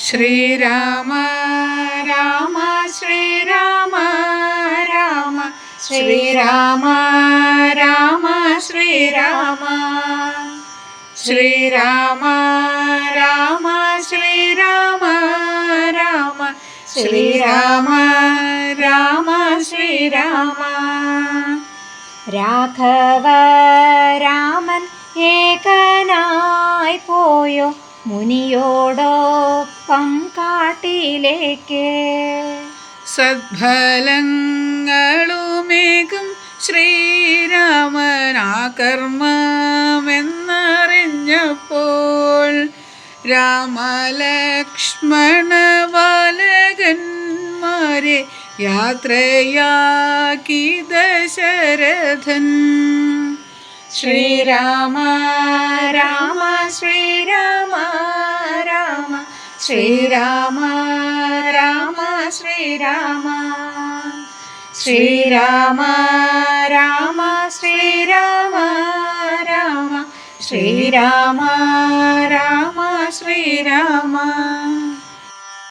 ശ്രീരാമ രാമ ശ്രീരാമ രാമ ശ്രീരാമ രാമ ശ്രീരാമ ശ്രീരാമ രാമ ശ്രീരാമ രാമ ശ്രീരാമ രാമ ശ്രീരാമ രാഘവ രാമൻ ഏകനായി പോയോ മുനിയോടൊപ്പം കാട്ടിലേക്ക്. സദ്ഫലങ്ങളുമേകും ശ്രീരാമനാകർമ്മമെന്നറിഞ്ഞപ്പോൾ രാമലക്ഷ്മണ ബാലകന്മാരെ യാത്രയാക്കി ദശരഥൻ. ശ്രീരാമ രാമ ശ്രീരാമ രാമ ശ്രീരാമ രാമ ശ്രീരാമ ശ്രീരാമ രാമ ശ്രീരാമ രാമ ശ്രീരാമ രാമ ശ്രീരാമ